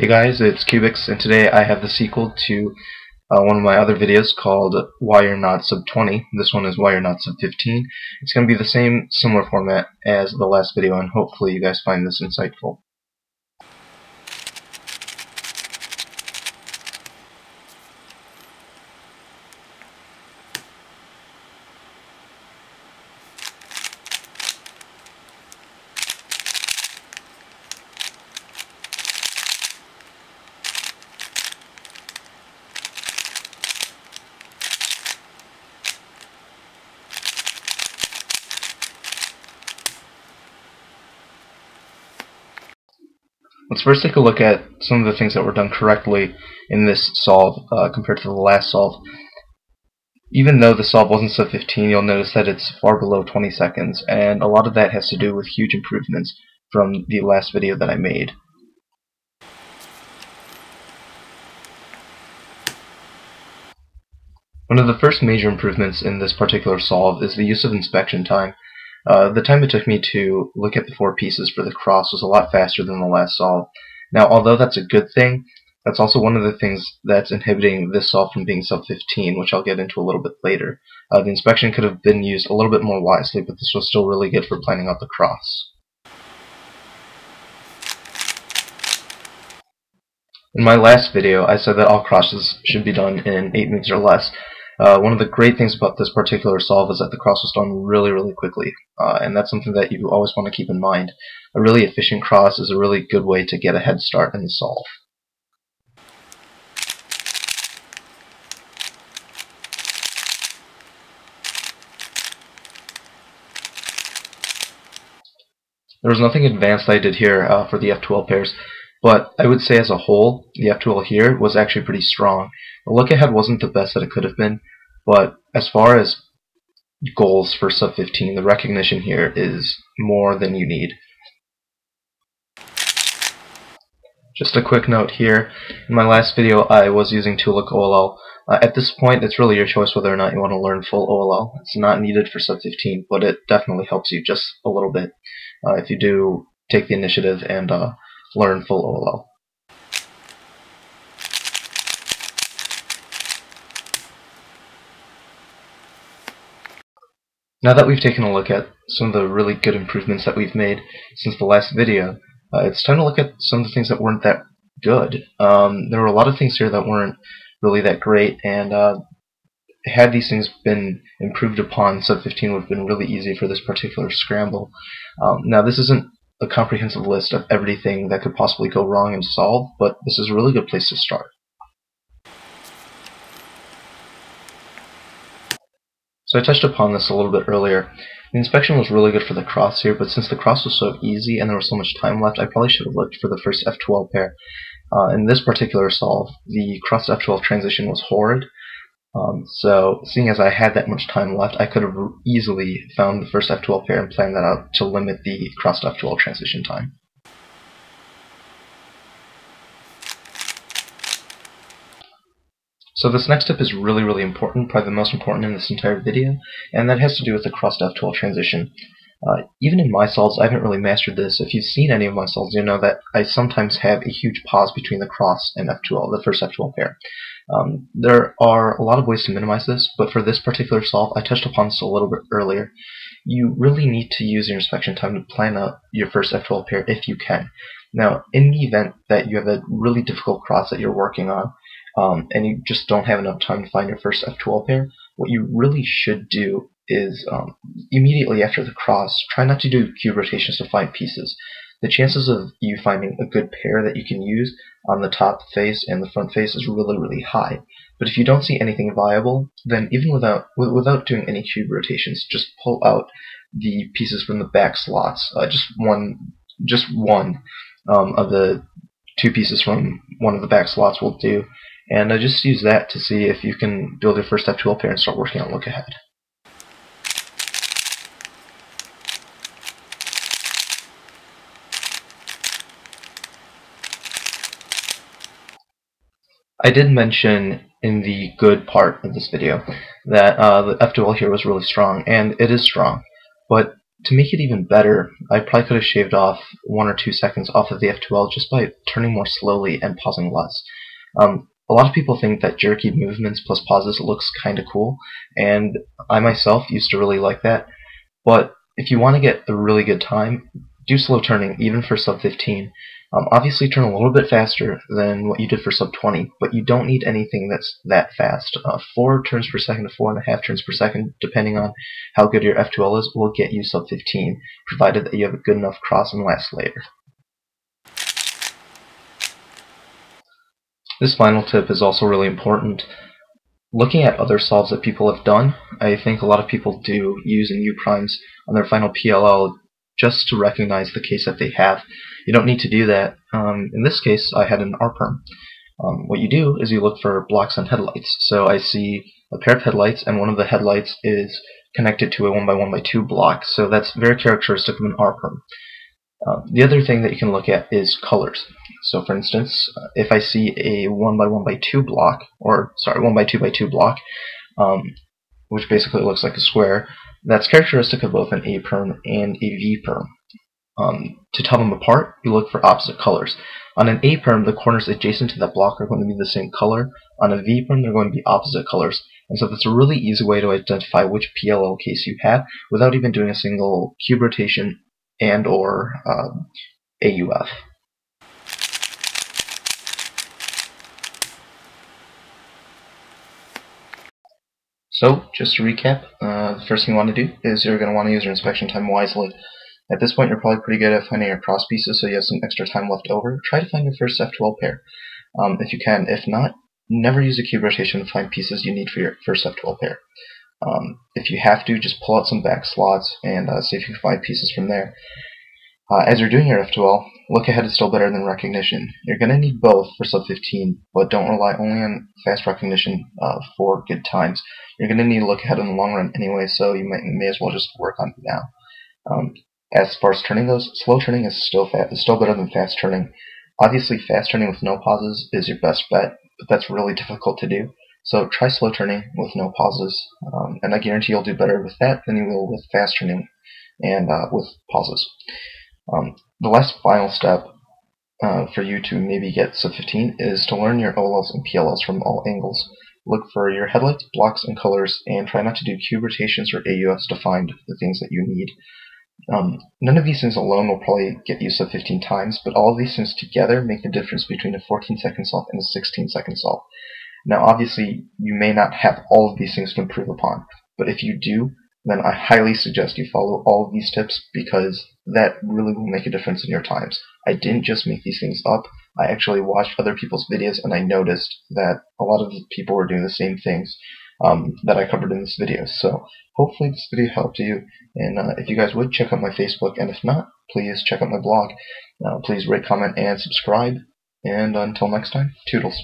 Hey guys, it's cyoubx, and today I have the sequel to one of my other videos called Why You're Not Sub-20. This one is Why You're Not Sub-15. It's going to be the same similar format as the last video, and hopefully you guys find this insightful. Let's first take a look at some of the things that were done correctly in this solve compared to the last solve. Even though the solve wasn't sub-15, you'll notice that it's far below 20 seconds, and a lot of that has to do with huge improvements from the last video that I made. One of the first major improvements in this particular solve is the use of inspection time. The time it took me to look at the 4 pieces for the cross was a lot faster than the last solve. Now, although that's a good thing, that's also one of the things that's inhibiting this solve from being sub-15, which I'll get into a little bit later. The inspection could have been used a little bit more wisely, but this was still really good for planning out the cross. In my last video, I said that all crosses should be done in 8 moves or less. One of the great things about this particular solve is that the cross was done really quickly, and that's something that you always want to keep in mind. A really efficient cross is a really good way to get a head start in the solve. There was nothing advanced I did here for the F12 pairs, but I would say as a whole, the F12 here was actually pretty strong. The look ahead wasn't the best that it could have been, but as far as goals for sub-15, the recognition here is more than you need. Just a quick note here, in my last video I was using Tulip OLL. At this point it's really your choice whether or not you want to learn full OLL. It's not needed for sub-15, but it definitely helps you just a little bit if you do take the initiative and learn full OLL. Now that we've taken a look at some of the really good improvements that we've made since the last video, it's time to look at some of the things that weren't that good. There were a lot of things here that weren't really that great, and had these things been improved upon, sub-15 would have been really easy for this particular scramble. Now this isn't a comprehensive list of everything that could possibly go wrong in solve, but this is a really good place to start. So I touched upon this a little bit earlier. The inspection was really good for the cross here, but since the cross was so easy and there was so much time left, I probably should have looked for the first F12 pair. In this particular solve, the cross F12 transition was horrid. So seeing as I had that much time left, I could have easily found the first F12 pair and planned that out to limit the cross F12 transition time. So this next tip is really important, probably the most important in this entire video, and that has to do with the cross F12 transition. Even in my solves, I haven't really mastered this. If you've seen any of my solves, you know that I sometimes have a huge pause between the cross and F12, the first F12 pair. There are a lot of ways to minimize this, but for this particular solve, I touched upon this a little bit earlier. You really need to use your inspection time to plan out your first F12 pair if you can. Now, in the event that you have a really difficult cross that you're working on, and you just don't have enough time to find your first F12 pair, what you really should do is immediately after the cross, try not to do cube rotations to find pieces. The chances of you finding a good pair that you can use on the top face and the front face is really high. But if you don't see anything viable, then even without doing any cube rotations, just pull out the pieces from the back slots. Just one of the 2 pieces from one of the back slots will do. And just use that to see if you can build your first F12 pair and start working on look ahead. I did mention in the good part of this video that the F12 here was really strong, and it is strong, but To make it even better, I probably could have shaved off 1 or 2 seconds off of the F12 just by turning more slowly and pausing less. A lot of people think that jerky movements plus pauses looks kinda cool, and I myself used to really like that, but if you want to get a really good time, do slow turning, even for sub-15. Obviously turn a little bit faster than what you did for sub-20, but you don't need anything that's that fast. 4 turns per second to 4.5 turns per second, depending on how good your F12 is, will get you sub-15, provided that you have a good enough cross and last layer. This final tip is also really important. Looking at other solves that people have done, I think a lot of people do use an U primes on their final PLL just to recognize the case that they have. You don't need to do that. In this case, I had an R perm. What you do is you look for blocks on headlights. So I see a pair of headlights, and one of the headlights is connected to a 1x1x2 block. So that's very characteristic of an R perm. The other thing that you can look at is colors. So for instance, if I see a 1x1x2 block, or sorry, 1x2x2 block, which basically looks like a square, that's characteristic of both an A perm and a V perm. To tell them apart, you look for opposite colors. On an A perm, the corners adjacent to that block are going to be the same color. On a V perm, they're going to be opposite colors. And so that's a really easy way to identify which PLL case you have without even doing a single cube rotation and or AUF. So, just to recap, the first thing you want to do is you're going to want to use your inspection time wisely. At this point, you're probably pretty good at finding your cross pieces, so you have some extra time left over. Try to find your first F12 pair, if you can. If not, never use a cube rotation to find pieces you need for your first F12 pair. If you have to, just pull out some back slots and see if you can find pieces from there. As you're doing your F12, look ahead is still better than recognition. You're going to need both for sub-15, but don't rely only on fast recognition for good times. You're going to need to look ahead in the long run anyway, so you may as well just work on it now. As far as turning goes, slow turning is still better than fast turning. Obviously, fast turning with no pauses is your best bet, but that's really difficult to do. So try slow turning with no pauses, and I guarantee you'll do better with that than you will with fast turning and with pauses. The last final step for you to maybe get sub-15 is to learn your OLLs and PLLs from all angles. Look for your headlights, blocks, and colors, and try not to do cube rotations or AUFs to find the things that you need. None of these things alone will probably get you sub-15 times, but all of these things together make the difference between a 14-second solve and a 16-second solve. Now, obviously, you may not have all of these things to improve upon, but if you do, then I highly suggest you follow all of these tips, because that really will make a difference in your times. I didn't just make these things up. I actually watched other people's videos, and I noticed that a lot of people were doing the same things that I covered in this video. So hopefully this video helped you, and if you guys would, check out my Facebook, and if not, please check out my blog. Please rate, comment, and subscribe, and until next time, toodles.